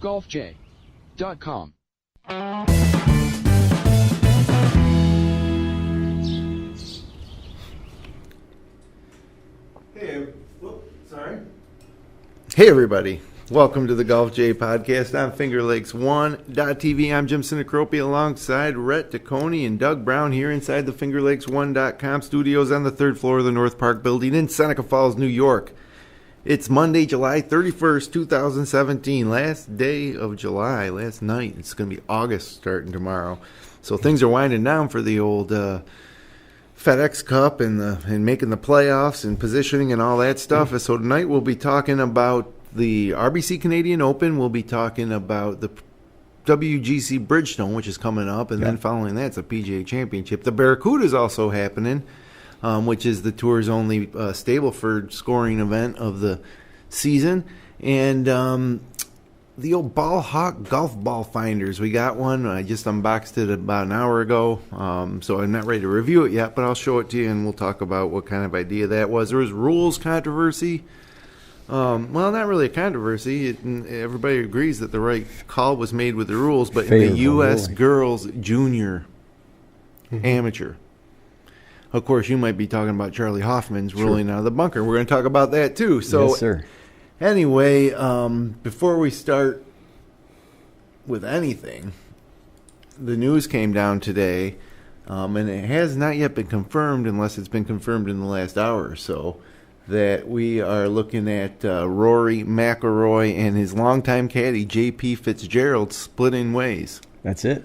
golfj.com. Hey everybody, welcome to the Golf J podcast on FingerLakes1.tv. I'm Jim Sinicropi alongside Rhett, Ticconi, and Doug Brown here inside the FingerLakes1.com studios on the third floor of the North Park building in Seneca Falls, New York. It's Monday, July 31st, 2017, last day of July, last night. It's going to be August starting tomorrow. So things are winding down for the old FedEx Cup and making the playoffs and positioning and all that stuff. So tonight we'll be talking about the RBC Canadian Open. We'll be talking about the WGC-Bridgestone, which is coming up, and then following that, it's the PGA Championship. The Barracuda is also happening, which is the tour's only Stableford scoring event of the season. And the old Ball Hawk golf ball finders. We got one. I just unboxed it about an hour ago, so I'm not ready to review it yet, but I'll show it to you, and we'll talk about what kind of idea that was. There was rules controversy. Well, not really a controversy. Everybody agrees that the right call was made with the rules, but in the U.S. Girls Junior Amateur. Of course, you might be talking about Charlie Hoffman's ruling out of the bunker. We're going to talk about that, too. So, yes, sir. Anyway, before we start with anything, the news came down today, and it has not yet been confirmed unless it's been confirmed in the last hour or so, that we are looking at Rory McIlroy and his longtime caddy, J.P. Fitzgerald, splitting ways. That's it?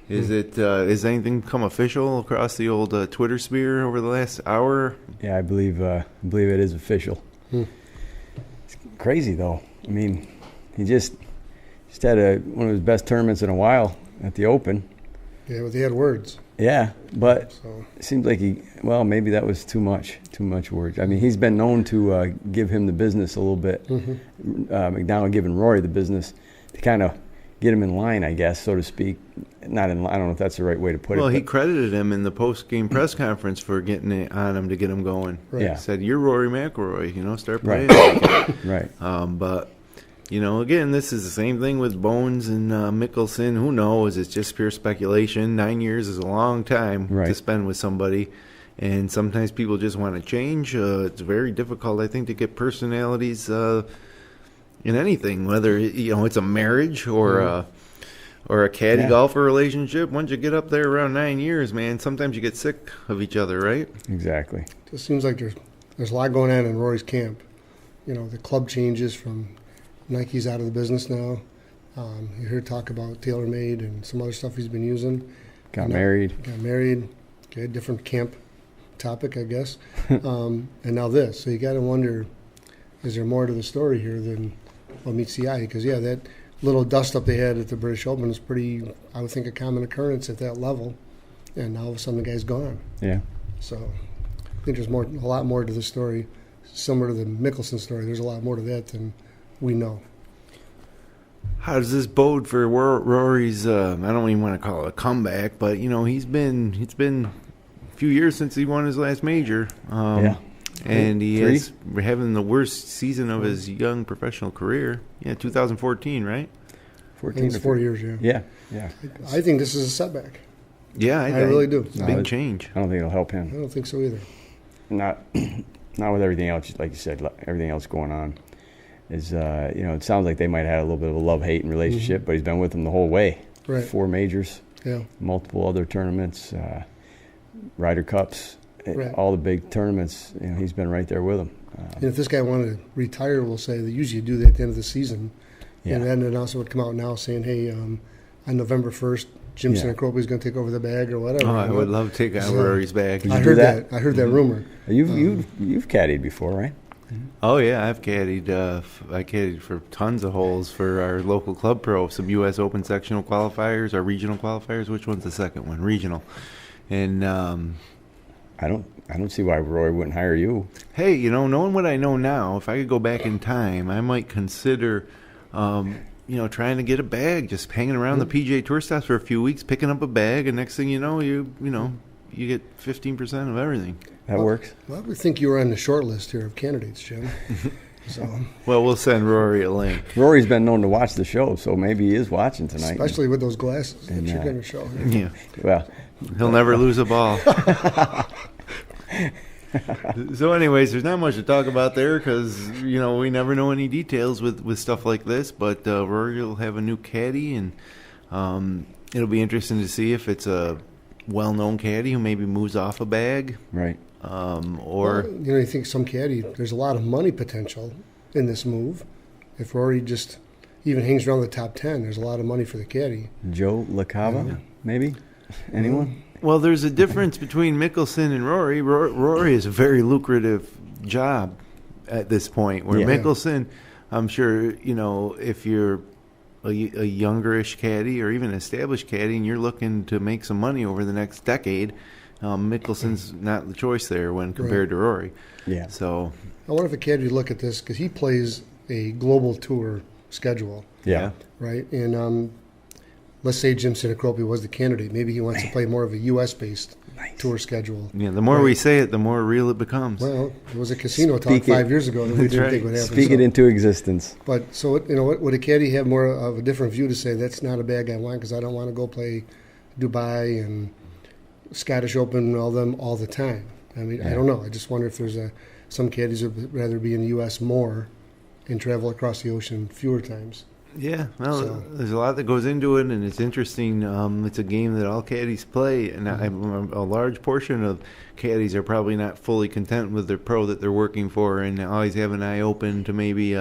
Is anything come official across the old Twitter sphere over the last hour? Yeah, I believe it is official. It's crazy, though. I mean, he just had one of his best tournaments in a while at the Open. Yeah, but they had words. Yeah, but it seems like maybe that was too much words. I mean, he's been known to give him the business a little bit. McDonald giving Rory the business to kind of get him in line, I guess, so to speak. Not in line. I don't know if that's the right way to put it. Well, he credited him in the post-game press conference for getting it on him to get him going. Right. Yeah. He said, "You're Rory McIlroy, start playing." Right. But, again, this is the same thing with Bones and Mickelson. Who knows? It's just pure speculation. 9 years is a long time to spend with somebody. And sometimes people just want to change. It's very difficult, I think, to get personalities in anything, whether it's a marriage or a caddy golfer relationship. Once you get up there around 9 years, man, sometimes you get sick of each other, right? Exactly. It just seems like there's a lot going on in Rory's camp. The club changes from Nike's out of the business now. You hear talk about TaylorMade and some other stuff he's been using. Got married. Okay, different camp topic, I guess. And now this. So you got to wonder, is there more to the story here than what meets the eye? Because, that little dust-up they had at the British Open is pretty, I would think, a common occurrence at that level. And now all of a sudden the guy's gone. Yeah. So I think there's a lot more to the story. Similar to the Mickelson story, there's a lot more to that than we know. How does this bode for Rory's, I don't even want to call it a comeback, but, it's been a few years since he won his last major. And he is having the worst season of his young professional career. 2014, right? 14. It's 4 years, Yeah. I think this is a setback. Yeah, I really do. It's a big change. I don't think it'll help him. I don't think so either. Not with everything else, like you said, everything else going on. It sounds like they might have had a little bit of a love-hate relationship, but he's been with them the whole way. Right. 4 majors, multiple other tournaments, Ryder Cups. All the big tournaments, he's been right there with them. And if this guy wanted to retire, we'll say they usually do that at the end of the season. And then an announcement would come out now saying, hey, on November 1st, Jim Sinicropi is going to take over the bag or whatever. Oh, I would love to take over Rory's bag. I heard that. I heard that rumor. You've caddied before, right? Oh, yeah, I've caddied. I caddied for tons of holes for our local club pro, some U.S. Open sectional qualifiers, our regional qualifiers. Which one's the second one? Regional. And I don't see why Roy wouldn't hire you. Hey, knowing what I know now, if I could go back in time, I might consider, trying to get a bag, just hanging around the PGA Tour stops for a few weeks, picking up a bag, and next thing you know, you get 15% of everything. That works. Well, I would think you were on the short list here of candidates, Jim. So, Well, we'll send Rory a link. Rory's been known to watch the show, so maybe he is watching tonight. especially with those glasses that you're going to show. Yeah. Well, He'll never lose a ball. So anyways, there's not much to talk about there because, we never know any details with stuff like this. But Rory will have a new caddy, and it'll be interesting to see if it's a well-known caddy who maybe moves off a bag. right. Or you think some caddy, there's a lot of money potential in this move. If Rory just even hangs around the top 10, there's a lot of money for the caddy. Joe LaCava, maybe? Anyone? Well, there's a difference between Mickelson and Rory. Rory is a very lucrative job at this point, where Yeah. Mickelson, I'm sure, if you're a youngerish caddy or even an established caddy and you're looking to make some money over the next decade, Mickelson's not the choice there when compared to Rory. Yeah. So I wonder if a caddy would look at this because he plays a global tour schedule, Yeah. right? And let's say Jim Sinicropi was the candidate. Maybe he wants to play more of a U.S.-based tour schedule. yeah, the more we say it, the more real it becomes. Well, it was a casino talk Speak it- 5 years ago that we That's didn't right. think would happen. Speak it into existence. But so, would a caddy have more of a different view to say that's not a bag I want because I don't want to go play Dubai and Scottish Open and all them all the time? I mean, I don't know. I just wonder if there's some caddies would rather be in the U.S. more and travel across the ocean fewer times. Yeah, well, So- there's a lot that goes into it, and it's interesting. It's a game that all caddies play, and a large portion of caddies are probably not fully content with their pro that they're working for, and always have an eye open to maybe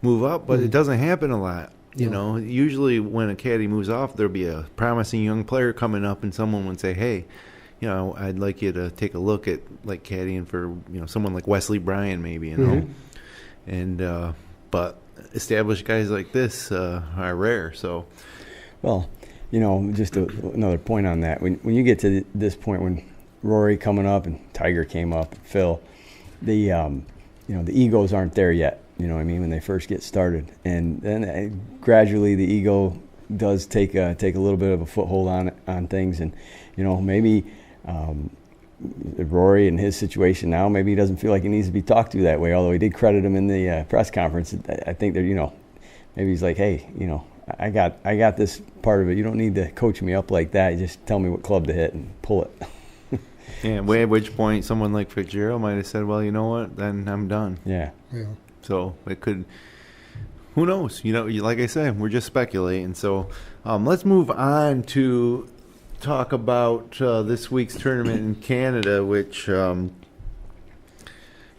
move up. But it doesn't happen a lot. Usually when a caddy moves off, there'll be a promising young player coming up, and someone would say, "Hey, I'd like you to take a look at like caddying for someone like Wesley Bryan, maybe." And but established guys like this are rare. So, Well, just another point on that. When you get to this point, when Rory coming up and Tiger came up, Phil, the the egos aren't there yet. You know what I mean? When they first get started, and then gradually the ego does take a little bit of a foothold on things, and maybe. Rory in his situation now, maybe he doesn't feel like he needs to be talked to that way, although he did credit him in the press conference. I think that, maybe he's like, hey, I got this part of it. You don't need to coach me up like that. You just tell me what club to hit and pull it. yeah, at which point someone like Fitzgerald might have said, well, you know what, then I'm done. Yeah. So it could, who knows? Like I said, we're just speculating. So let's move on to talk about this week's tournament in Canada, which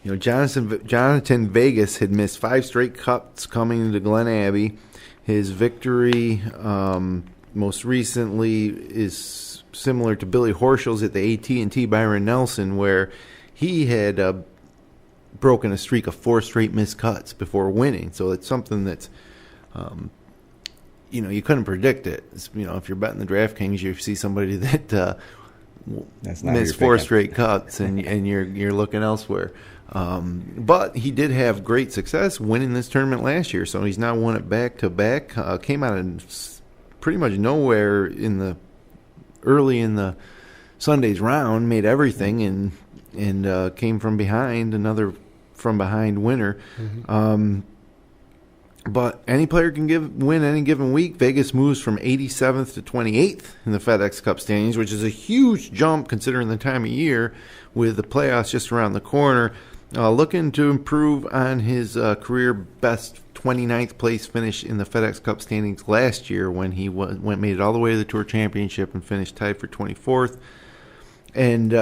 Jhonattan Vegas had missed 5 straight cuts coming into Glen Abbey. His victory most recently is similar to Billy Horschel's at the AT&T Byron Nelson, where he had broken a streak of 4 straight missed cuts before winning. So it's something that's you couldn't predict it. If you're betting the DraftKings, you see somebody that missed 4 straight cuts, and you're looking elsewhere. But he did have great success winning this tournament last year, so he's now won it back to back. Came out of pretty much nowhere early in the Sunday's round, made everything, and came from behind, another from behind winner. But any player can win any given week. Vegas moves from 87th to 28th in the FedEx Cup standings, which is a huge jump considering the time of year with the playoffs just around the corner. Looking to improve on his career best 29th place finish in the FedEx Cup standings last year when he made it all the way to the Tour Championship and finished tied for 24th. And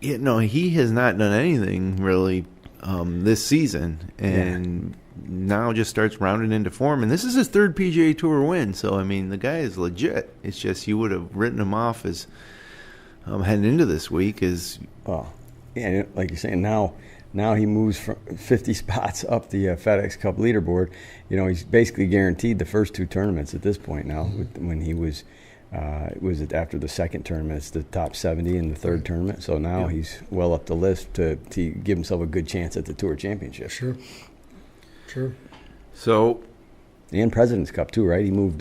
he has not done anything really this season, and now just starts rounding into form. And this is his 3rd PGA Tour win, so I mean the guy is legit. It's just you would have written him off as heading into this week as yeah, like you're saying, now he moves from 50 spots up the FedEx Cup leaderboard. He's basically guaranteed the first 2 tournaments at this point now. When he was after the second tournament, it's the top 70 in the 3rd tournament. So now he's well up the list to give himself a good chance at the Tour Championship. Sure. So, and President's Cup too, right? He moved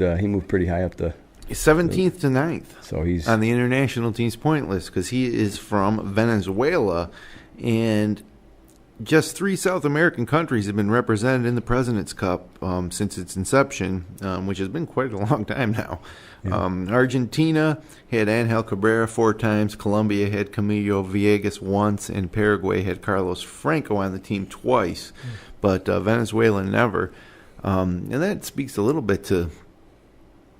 pretty high up the 17th to 9th. So he's on the international team's point list because he is from Venezuela, and just 3 South American countries have been represented in the President's Cup since its inception, which has been quite a long time now. Yeah. Argentina had Angel Cabrera 4 times, Colombia had Camilo Villegas once, and Paraguay had Carlos Franco on the team twice, but Venezuela never. And that speaks a little bit to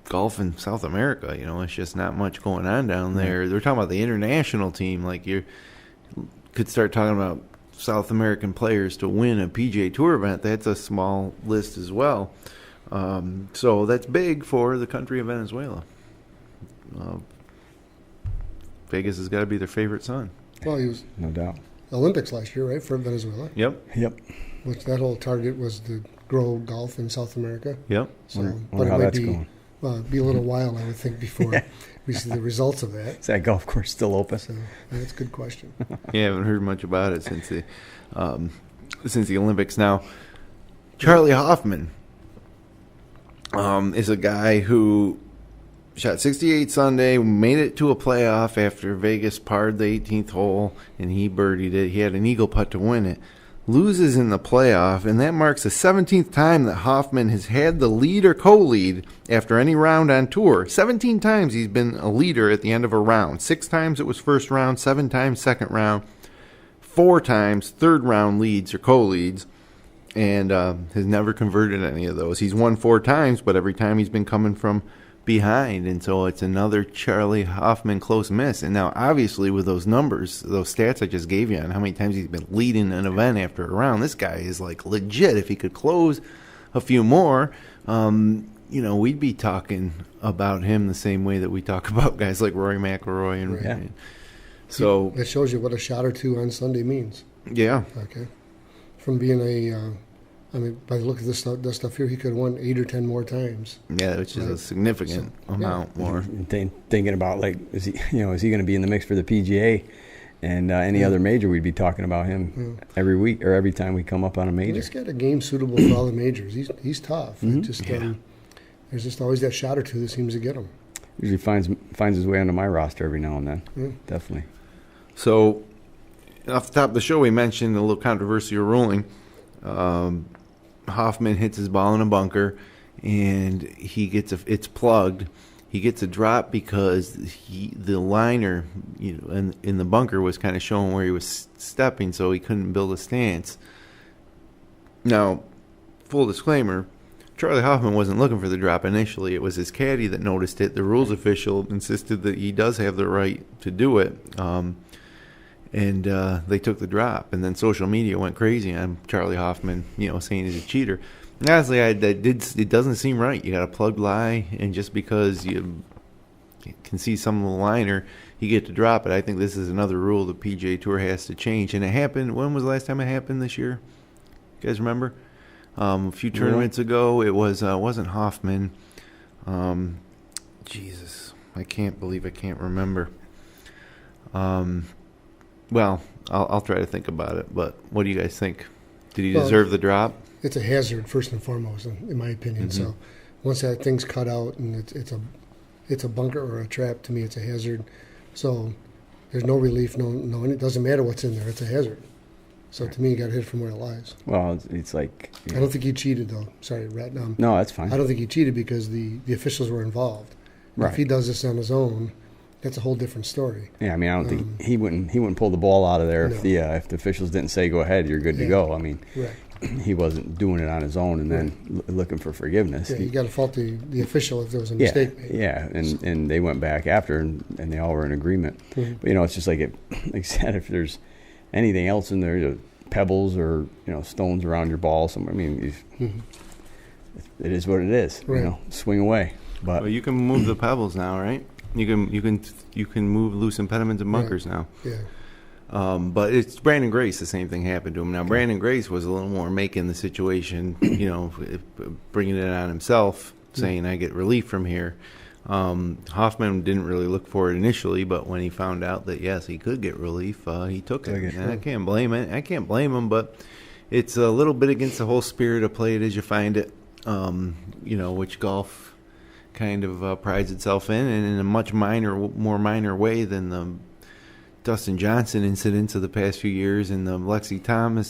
golf in South America. You know, it's just not much going on down there. They're talking about the international team. Like, you could start talking about South American players to win a PGA Tour event. That's a small list as well. So that's big for the country of Venezuela. Vegas has got to be their favorite son. Well, he was no doubt Olympics last year, right, for Venezuela? Yep. Which that whole target was to grow golf in South America. Yep. So, wonder how that's going. Be a little while, I would think, before we see the results of that. Is that golf course still open? So that's a good question. Yeah, I haven't heard much about it since the Olympics. Now, Charlie Hoffman is a guy who shot 68 Sunday, made it to a playoff after Vegas parred the 18th hole, and he birdied it. He had an eagle putt to win it. Loses in the playoff, and that marks the 17th time that Hoffman has had the lead or co-lead after any round on tour. 17 times he's been a leader at the end of a round. 6 times it was first round, 7 times second round, 4 times third round leads or co-leads, and has never converted any of those. He's won 4 times, but every time he's been coming from behind, and so it's another Charlie Hoffman close miss. And now, obviously, with those numbers, those stats I just gave you on how many times he's been leading an event after a round, this guy is like legit. If he could close a few more, we'd be talking about him the same way that we talk about guys like Rory McIlroy and right. Yeah. So that shows you what a shot or two on Sunday means. Yeah. Okay. From being by the look of this stuff here, he could have won 8 or 10 more times. Yeah, which is a significant amount more. Thinking about, like, is he going to be in the mix for the PGA and any other major? We'd be talking about him every week or every time we come up on a major. He's got a game suitable for all the majors. He's tough. Mm-hmm. There's just always that shot or two that seems to get him. Usually finds his way onto my roster every now and then. Yeah. Definitely. So, off the top of the show, we mentioned a little controversial ruling. Hoffman hits his ball in a bunker, and it's plugged. He gets a drop because the liner, in the bunker was kind of showing where he was stepping, so he couldn't build a stance. Now, full disclaimer, Charlie Hoffman wasn't looking for the drop initially. It was his caddy that noticed it. The rules official insisted that he does have the right to do it. And they took the drop, and then social media went crazy on Charlie Hoffman, saying he's a cheater. And honestly, it doesn't seem right. You got a plugged lie, and just because you can see some of the liner, you get to drop it. I think this is another rule the PGA Tour has to change. And it happened. When was the last time it happened this year? You guys remember? A few tournaments ago, it wasn't Hoffman. Jesus, I can't believe I can't remember. Well, I'll try to think about it, but what do you guys think? Did he deserve the drop? It's a hazard, first and foremost, in my opinion. Mm-hmm. So once that thing's cut out and it's a bunker or a trap, to me it's a hazard. So there's no relief, no, it doesn't matter what's in there, it's a hazard. So to me, you got to hit it from where it lies. Well, it's like... I don't think he cheated, though. Sorry, Rhett. No, that's fine. I don't think he cheated because the officials were involved. Right. If he does this on his own, that's a whole different story. Yeah, I mean, I don't think he wouldn't pull the ball out of there if the officials didn't say go ahead, you're good to go. I mean, he wasn't doing it on his own and then looking for forgiveness. Yeah, you got to fault the official if there was a mistake made. Yeah, and they went back after and they all were in agreement. Mm-hmm. But it's just like I said, if there's anything else in there, pebbles or stones around your ball, somewhere. I mean, it is what it is. Right. Swing away. But you can move the pebbles now, right? You can move loose impediments and bunkers now. Yeah. But it's Brandon Grace. The same thing happened to him. Now Brandon Grace was a little more making the situation, bringing it on himself, saying I get relief from here. Hoffman didn't really look for it initially, but when he found out that yes, he could get relief, he took it. And I can't blame it. I can't blame him, but it's a little bit against the whole spirit of play it as you find it. Which golf kind of prides itself in, and in a much more minor way than the Dustin Johnson incidents of the past few years and the Lexi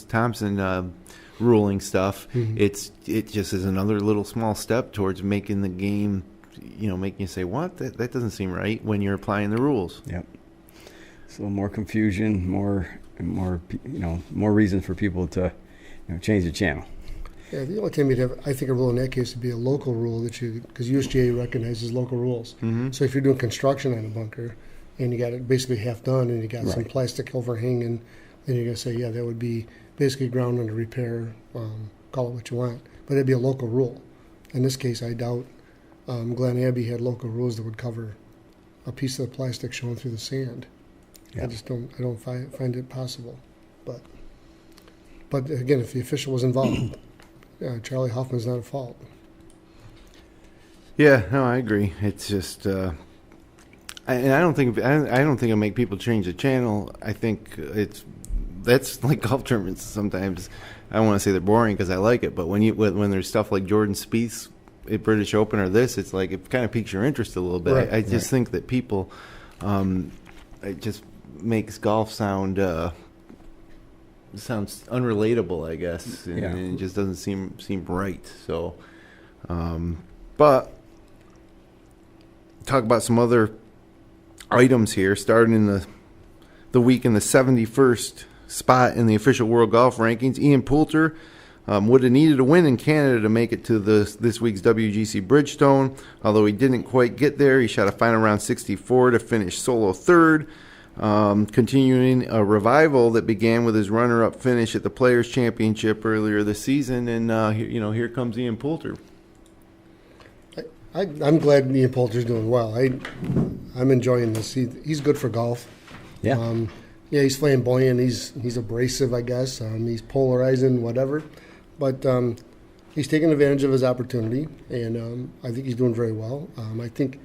Thompson ruling stuff. It just is another little small step towards making the game, making you say, what? That doesn't seem right when you're applying the rules. Yep. So more confusion, more reason for people to change the channel. Yeah, the only time you'd have, I think, a rule in that case would be a local rule because USGA recognizes local rules. So if you're doing construction on a bunker and you got it basically half done and you got some plastic overhanging, then you're going to say, yeah, that would be basically ground under repair, call it what you want. But it'd be a local rule. In this case, I doubt Glen Abbey had local rules that would cover a piece of the plastic showing through the sand. Yeah. I don't find it possible. But again, if the official was involved, Charlie Hoffman's not at fault. Yeah, no, I agree. It's just, and I don't think it'll make people change the channel. I think that's like golf tournaments. Sometimes I don't want to say they're boring because I like it, but when there's stuff like Jordan Spieth at British Open or this, it's like it kind of piques your interest a little bit. Right, I just think that people, it just makes golf sounds unrelatable, I guess, and it just doesn't seem right. So, but talk about some other items here. Starting in the week in the 71st spot in the official world golf rankings, Ian Poulter would have needed a win in Canada to make it to this week's WGC-Bridgestone. Although he didn't quite get there, he shot a final round 64 to finish solo third. Continuing a revival that began with his runner-up finish at the Players' Championship earlier this season, and here comes Ian Poulter. I'm glad Ian Poulter's doing well. I'm enjoying this. He's good for golf. Yeah. He's flamboyant. He's abrasive, I guess. He's polarizing, whatever. But he's taking advantage of his opportunity, and I think he's doing very well. I think.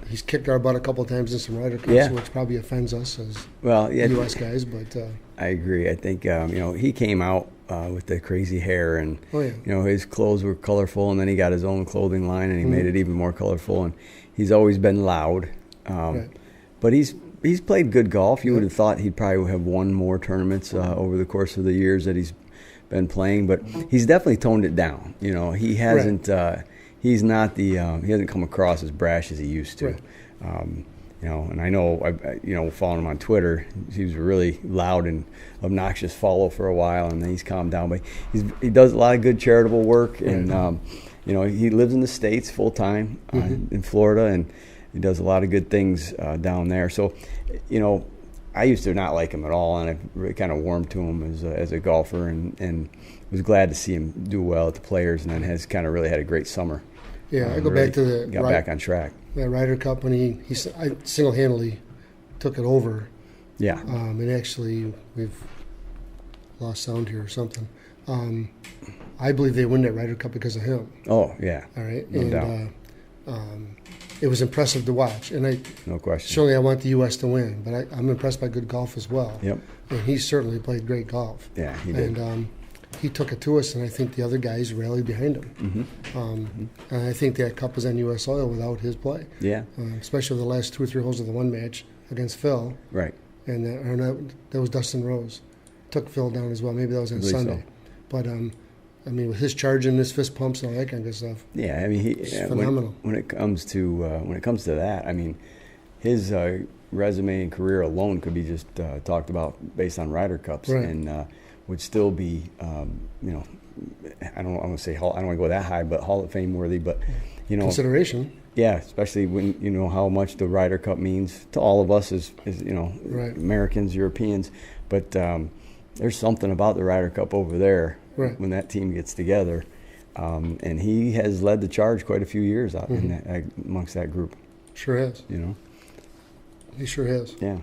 He's kicked our butt a couple of times in some Ryder Cups, which probably offends us as U.S. guys. But I agree. I think he came out with the crazy hair, and his clothes were colorful, and then he got his own clothing line, and he made it even more colorful. And he's always been loud, but he's played good golf. You would have thought he'd probably have won more tournaments over the course of the years that he's been playing, but he's definitely toned it down. He hasn't. He's not he hasn't come across as brash as he used to. Right. And I know, following him on Twitter, he was a really loud and obnoxious follow for a while, and then he's calmed down. But he does a lot of good charitable work, and he lives in the States full time in Florida, and he does a lot of good things down there. So, I used to not like him at all, and I really kind of warmed to him as a golfer, and was glad to see him do well at the Players, and then has kind of really had a great summer. Yeah, I go back to got back on track. That Ryder Cup, and I single-handedly took it over. Yeah. And actually, we've lost sound here or something. I believe they win that Ryder Cup because of him. Oh, yeah. All right. No doubt. It was impressive to watch. And no question. Certainly I want the U.S. to win, but I'm impressed by good golf as well. Yep. And he certainly played great golf. Yeah, he did. And he took it to us, and I think the other guys rallied behind him. And I think that cup was on U.S. soil without his play. Yeah. Especially the last 2 or 3 holes of the one match against Phil. Right. And that was Dustin Rose. Took Phil down as well. Maybe that was on Sunday. So. But, with his charging, his fist pumps, and all that kind of stuff. Yeah, he's phenomenal. When it comes to that, his resume and career alone could be just talked about based on Ryder Cups, right. And would still be, I don't want to say I don't want to go that high, but Hall of Fame worthy. But consideration. Yeah, especially when you know how much the Ryder Cup means to all of us as right. Americans, Europeans. But there's something about the Ryder Cup over there when that team gets together, and he has led the charge quite a few years out in amongst that group. Sure has. He sure has. Yeah.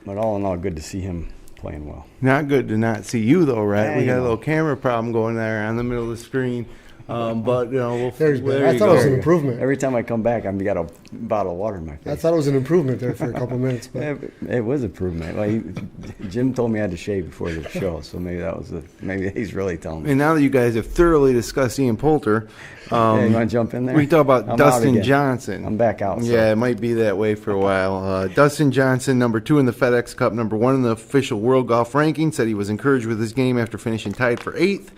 But all in all, good to see him playing well. Not good to not see you, though, Rhett. We got a little camera problem going there on the middle of the screen. But I thought you it was an improvement. Every time I come back, I've got a bottle of water in my face. I thought it was an improvement there for a couple minutes. But. It was improvement. Well, Jim told me I had to shave before the show, so maybe he's really telling me. And now that you guys have thoroughly discussed Ian Poulter, you want to jump in there? We talk about Dustin Johnson. I'm back out. So. Yeah, it might be that way for a while. Dustin Johnson, number 2 in the FedEx Cup, number 1 in the official World Golf Ranking, said he was encouraged with his game after finishing tied for 8th.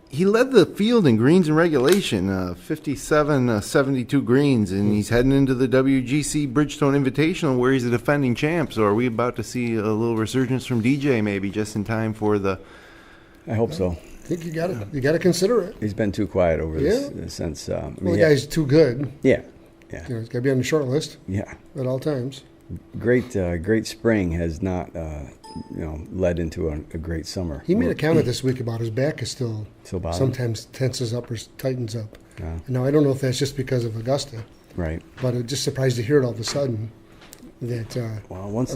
He led the field in greens and regulation, 57, 72 greens, and he's heading into the WGC-Bridgestone Invitational where he's a defending champ. So are we about to see a little resurgence from DJ maybe just in time for the... I hope so. I think you got to consider it. He's been too quiet over this since... the guy's too good. Yeah. He's got to be on the short list. Yeah. At all times. Great spring has not, led into a great summer. He made a comment this week about his back is still sometimes tenses up or tightens up. Now, I don't know if that's just because of Augusta. Right. But I'm just surprised to hear it all of a sudden. That once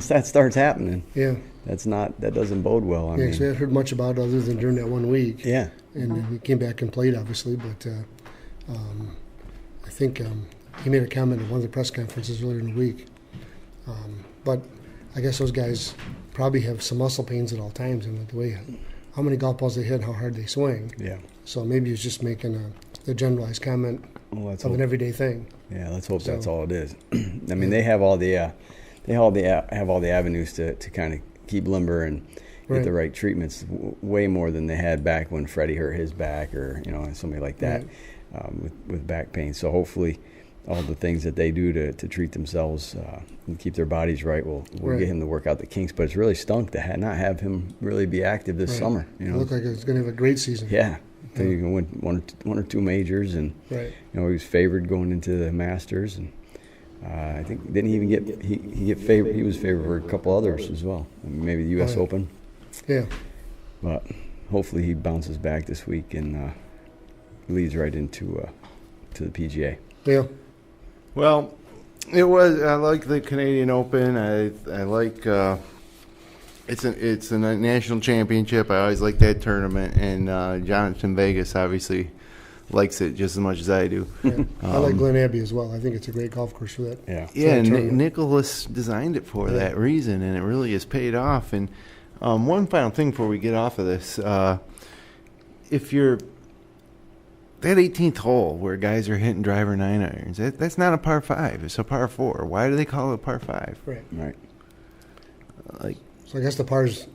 that starts happening, that doesn't bode well. I mean, because we haven't heard much about it other than during that 1 week. Yeah. And then he came back and played, obviously, but I think he made a comment at one of the press conferences earlier in the week. But I guess those guys probably have some muscle pains at all times, and the way how many golf balls they hit, how hard they swing. Yeah. So maybe he's just making a generalized comment of an everyday thing. Yeah, let's hope that's all it is. I mean, they have all the avenues to kind of keep limber and get the right treatments, way more than they had back when Freddie hurt his back or somebody like that with back pain. So hopefully, all the things that they do to treat themselves and keep their bodies right will get him to work out the kinks. But it's really stunk to not have him really be active this summer. It looked like he's going to have a great season. Yeah. So you can win one or two majors, and he was favored going into the Masters, and I think didn't he even get favored? He was favored for a couple others as well, maybe the U.S. Open. Yeah. But hopefully he bounces back this week and leads right into to the PGA. Yeah. Well, I like the Canadian Open. I like. It's a national championship. I always like that tournament, and Jhonattan Vegas obviously likes it just as much as I do. Yeah. I like Glen Abbey as well. I think it's a great golf course for that. Yeah. Nicholas designed it for that reason, and it really has paid off. And one final thing before we get off of this, if you're that 18th hole where guys are hitting driver 9 irons, that's not a par 5. It's a par 4. Why do they call it a par 5? Right. So I guess the par's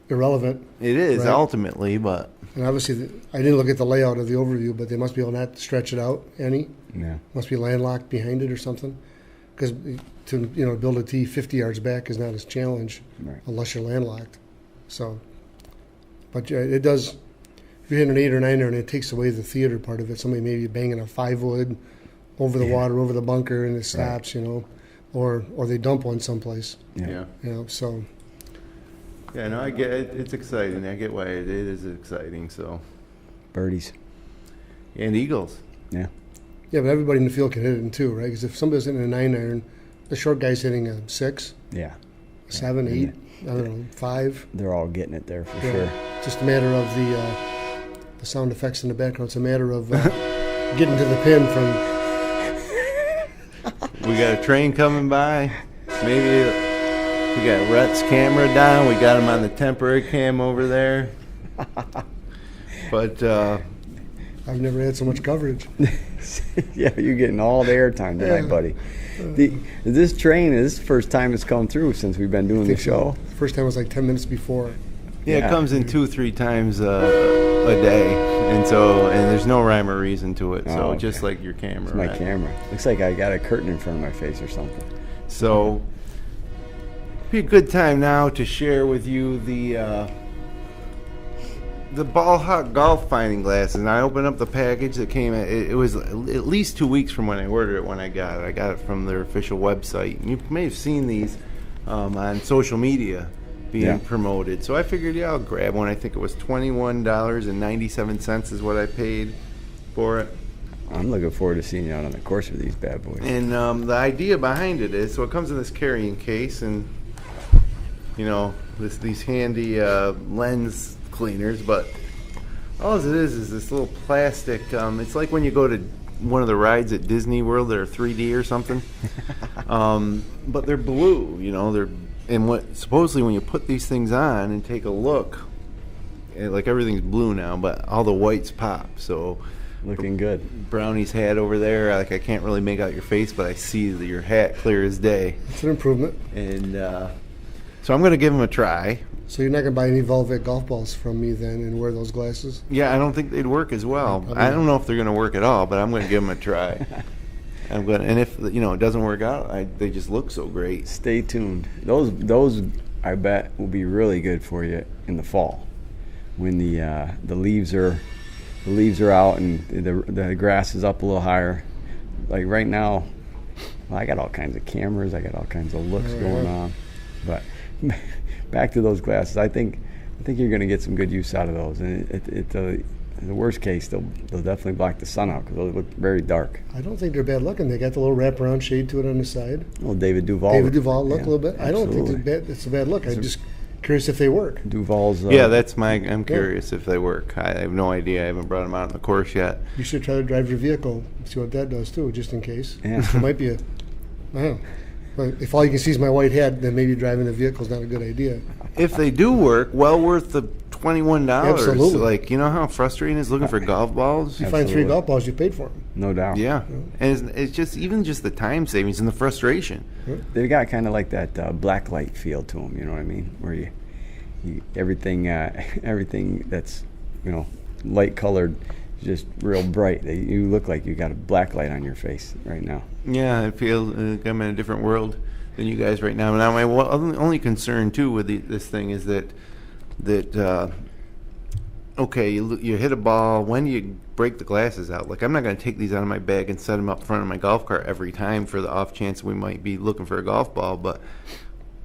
irrelevant. It is, ultimately, but... And obviously, I didn't look at the layout of the overview, but they must be able to not stretch it out any. Yeah. Must be landlocked behind it or something. Because to build a tee 50 yards back is not as challenge unless you're landlocked. So, but it does... If you hit an 8 or 9 and it takes away the theater part of it, somebody maybe banging a 5-wood over the water, over the bunker, and it stops, or they dump one someplace. Yeah. So... Yeah, no, I get it. It's exciting. I get why it is exciting. So, birdies and eagles. Yeah, but everybody in the field can hit it in 2, right? Because if somebody's hitting a 9 iron, the short guy's hitting a 6. Yeah. 7, 8. I don't know, 5. They're all getting it there for sure. Just a matter of the sound effects in the background. It's a matter of getting to the pin from. We got a train coming by. Maybe. We got Rhett's camera down. We got him on the temporary cam over there. But I've never had so much coverage. Yeah, you're getting all the airtime tonight, buddy. This train is the first time it's come through since we've been doing the show. So. First time was like 10 minutes before. Yeah, it comes in 2-3 times a day, and there's no rhyme or reason to it. So just like your camera. It's my camera. Looks like I got a curtain in front of my face or something. So. Be a good time now to share with you the Ball Hawk golf finding glasses. And I opened up the package that came. It was at least 2 weeks from when I ordered it. When I got it, I got it from their official website. And you may have seen these on social media being promoted. So I figured, I'll grab one. I think it was $21.97 is what I paid for it. I'm looking forward to seeing you out on the course with these bad boys. And the idea behind it is, so it comes in this carrying case and. These handy lens cleaners, but All it is this little plastic. It's like when you go to one of the rides at Disney World that are 3D or something. But they're blue, supposedly when you put these things on and take a look, like everything's blue now, but all the whites pop. So looking good. Brownie's hat over there, like I can't really make out your face, but I see your hat clear as day. It's an improvement. And so I'm going to give them a try. So you're not going to buy any Velvet golf balls from me then and wear those glasses? Yeah, I don't think they'd work as well. I don't know if they're going to work at all, but I'm going to give them a try. And if it doesn't work out, they just look so great. Stay tuned. Those I bet will be really good for you in the fall, when the leaves are out and the grass is up a little higher. Like right now, I got all kinds of cameras, I got all kinds of looks going on, but. Back to those glasses. I think you're going to get some good use out of those. And in the worst case, they'll definitely block the sun out because they'll look very dark. I don't think they're bad looking. They got the little wraparound shade to it on the side. Well, David Duval look a little bit. Absolutely. I don't think it's a bad look. I'm just curious if they work. Duval's. I'm curious if they work. I have no idea. I haven't brought them out on the course yet. You should try to drive your vehicle, see what that does too, just in case. Yeah. It might be I don't know. But if all you can see is my white hat, then maybe driving the vehicle is not a good idea. If they do work, well worth the $21. Absolutely. Like, you know how frustrating it is looking for golf balls? You find 3 golf balls, you paid for them. No doubt. Yeah. And it's just the time savings and the frustration. They've got kind of like that black light feel to them, you know what I mean? Where you everything that's, light colored, just real bright. You look like you got a black light on your face right now. Yeah, I feel I'm in a different world than you guys right now. Now, my only concern too with this thing is that you hit a ball. When do you break the glasses out? Like, I'm not going to take these out of my bag and set them up front of my golf cart every time for the off chance we might be looking for a golf ball. But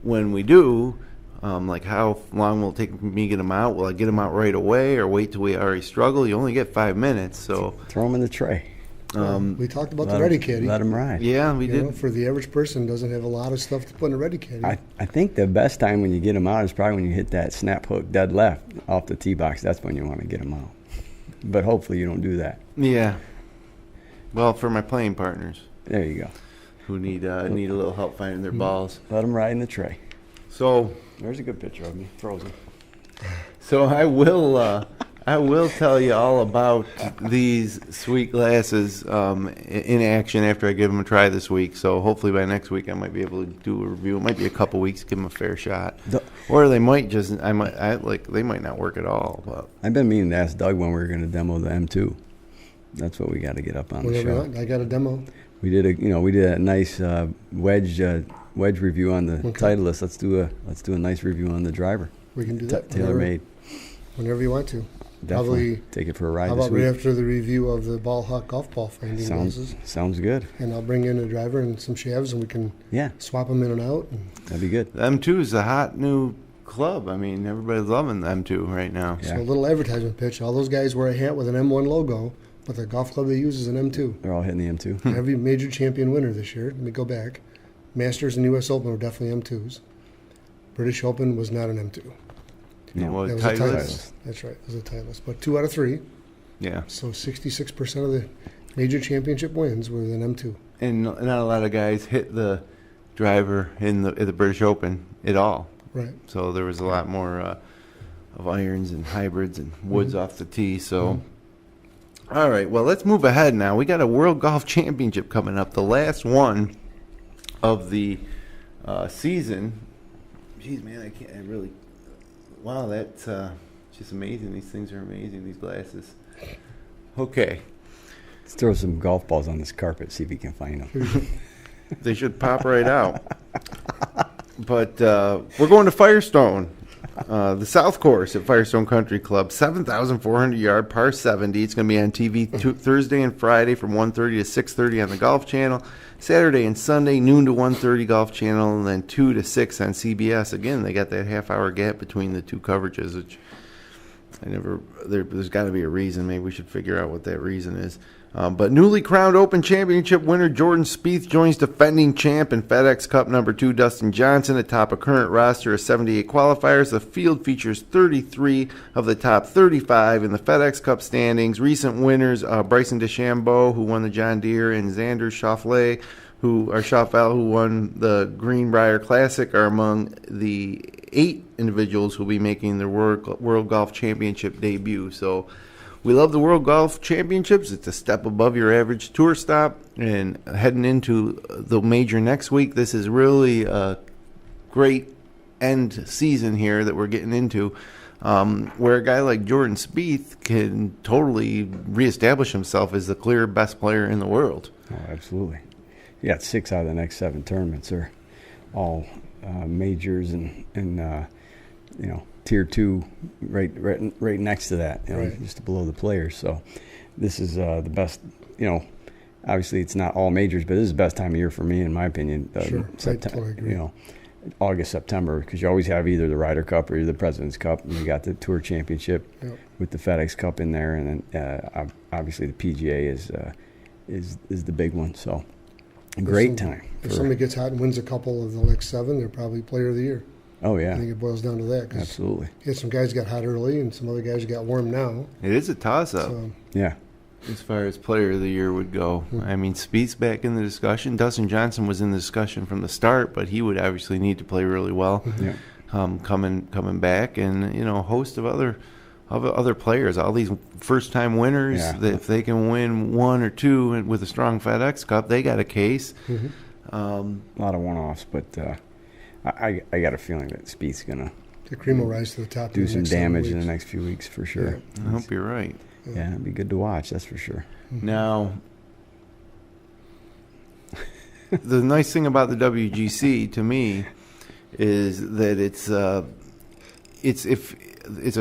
when we do, like, how long will it take me to get them out? Will I get them out right away or wait till we already struggle? You only get 5 minutes, so throw them in the tray. We talked about the Ready Caddy. Let them ride. Yeah, we did. For the average person, doesn't have a lot of stuff to put in a Ready Caddy. I think the best time when you get them out is probably when you hit that snap hook dead left off the tee box. That's when you want to get them out. But hopefully you don't do that. Yeah. Well, for my playing partners. There you go. Who need a little help finding their balls. Let them ride in the tray. So there's a good picture of me frozen. So I will tell you all about these sweet glasses in action after I give them a try this week. So hopefully by next week I might be able to do a review. It might be a couple weeks, give them a fair shot, or they might they might not work at all. But I've been meaning to ask Doug when we were going to demo the M2. That's what we got to get up on the show. I got a demo. We did a nice wedge review on the Titleist. Let's do a nice review on the driver. We can do that. Tailor made. Whenever you want to. Definitely. Take it for a ride How this about week. right after the review of the Ball Hawk golf ball finding glasses? Sounds good. And I'll bring in a driver and some shavs, and we can swap them in and out. That'd be good. The M2 is a hot new club. I mean, everybody's loving the M2 right now. So a little advertisement pitch. All those guys wear a hat with an M1 logo, but the golf club they use is an M2. They're all hitting the M2. Every major champion winner this year, let me go back, Masters and U.S. Open were definitely M2s. British Open was not an M2. No, that was a Titleist. That's right, it was a Titleist. But 2 out of 3. Yeah. So 66% of the major championship wins were an M2. And not a lot of guys hit the driver in the British Open at all. Right. So there was a lot more of irons and hybrids and woods off the tee. So, all right, well, let's move ahead now. We got a World Golf Championship coming up, the last one of the season. Jeez, man, I really. Wow, that's just amazing. These things are amazing, these glasses. Okay. Let's throw some golf balls on this carpet, see if we can find them. They should pop right out. But we're going to Firestone, the South Course at Firestone Country Club, 7,400 yard, par 70. It's going to be on TV Thursday and Friday from 1:30 to 6:30 on the Golf Channel. Saturday and Sunday, noon to 1:30 Golf Channel, and then 2 to 6 on CBS. Again, they got that half-hour gap between the two coverages, which There's got to be a reason. Maybe we should figure out what that reason is. But newly crowned Open Championship winner Jordan Spieth joins defending champ and FedEx Cup number 2 Dustin Johnson atop a current roster of 78 qualifiers. The field features 33 of the top 35 in the FedEx Cup standings. Recent winners Bryson DeChambeau, who won the John Deere, and Xander Schauffele, who won the Greenbrier Classic, are among the 8 individuals who will be making their World Golf Championship debut. So we love the World Golf Championships. It's a step above your average tour stop. And heading into the major next week, this is really a great end season here that we're getting into, where a guy like Jordan Spieth can totally reestablish himself as the clear best player in the world. Oh, absolutely. You got 6 out of the next 7 tournaments are all majors and Tier 2 right next to that, just below the players. So this is the best, obviously it's not all majors, but this is the best time of year for me, in my opinion. Sure, I totally agree. August, September, because you always have either the Ryder Cup or the President's Cup, and you got the Tour Championship with the FedEx Cup in there, and then obviously the PGA is the big one. So a great time. If somebody gets hot and wins a couple of the next 7, they're probably Player of the Year. Oh, yeah. I think it boils down to that. Absolutely. You had some guys got hot early and some other guys got warm now. It is a toss-up. Yeah. As far as Player of the Year would go. I mean, Spieth's back in the discussion. Dustin Johnson was in the discussion from the start, but he would obviously need to play really well coming back. And, a host of other players, all these first-time winners, that if they can win 1 or 2 with a strong FedEx Cup, they got a case. A lot of one-offs, but I got a feeling that Spieth's going to the cream will rise to the top. Do some damage in the next few weeks for sure. I hope you're right. Yeah, it'd be good to watch, that's for sure. Now, the nice thing about the WGC to me is that it's a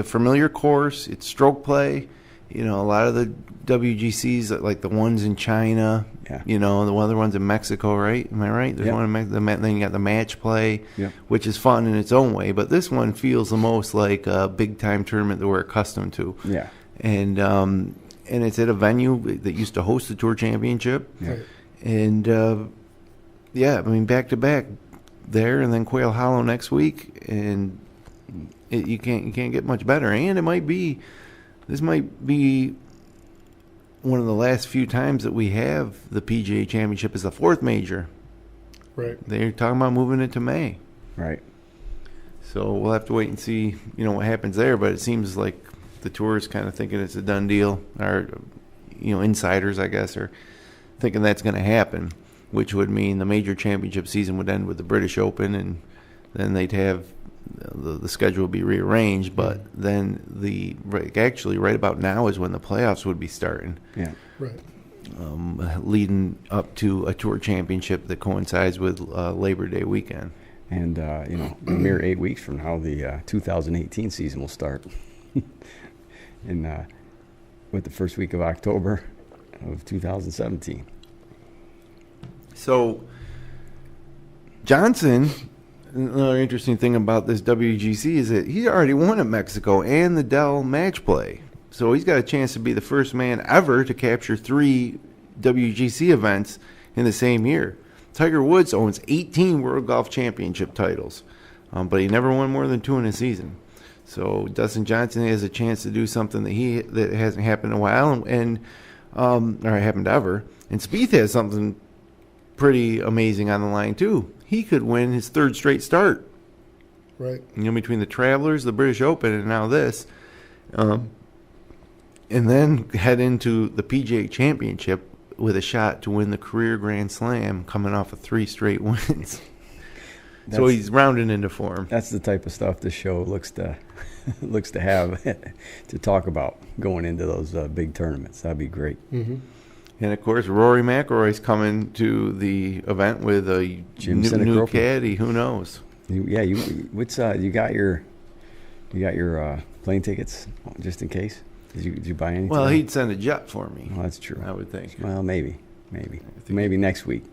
familiar course. It's stroke play. A lot of the WGCs, like the ones in China, the other ones in Mexico, right? Am I right? There's one in Mexico. Then you got the match play, which is fun in its own way. But this one feels the most like a big-time tournament that we're accustomed to. Yeah. And it's at a venue that used to host the Tour Championship. Yeah. And, back-to-back there, and then Quail Hollow next week. And you can't get much better. And this might be one of the last few times that we have the PGA Championship as the 4th major. Right. They're talking about moving it to May. Right. So we'll have to wait and see, what happens there. But it seems like the Tour is kind of thinking it's a done deal. Or, insiders, I guess, are thinking that's going to happen, which would mean the major championship season would end with the British Open, and then they'd have the schedule would be rearranged, but then right about now is when the playoffs would be starting. Yeah. Right. Leading up to a Tour Championship that coincides with Labor Day weekend. And, a mere 8 weeks from now, the 2018 season will start. With the first week of October of 2017. So, Johnson, another interesting thing about this WGC is that he already won at Mexico and the Dell match play. So he's got a chance to be the first man ever to capture 3 WGC events in the same year. Tiger Woods owns 18 World Golf Championship titles, but he never won more than 2 in a season. So Dustin Johnson has a chance to do something that hasn't happened in a while, or happened ever. And Spieth has something pretty amazing on the line too. He could win his 3rd straight start. Right. Between the Travelers, the British Open, and now this, and then head into the PGA Championship with a shot to win the career Grand Slam, coming off of 3 straight wins. So he's rounding into form. That's the type of stuff this show looks to have to talk about going into those big tournaments. That'd be great. Mm-hmm. And of course, Rory McIlroy's coming to the event with a Jim new caddy. Who knows? You got your plane tickets just in case? Did you buy anything? Well, he'd send a jet for me. Well, that's true. I would think. Well, maybe next week.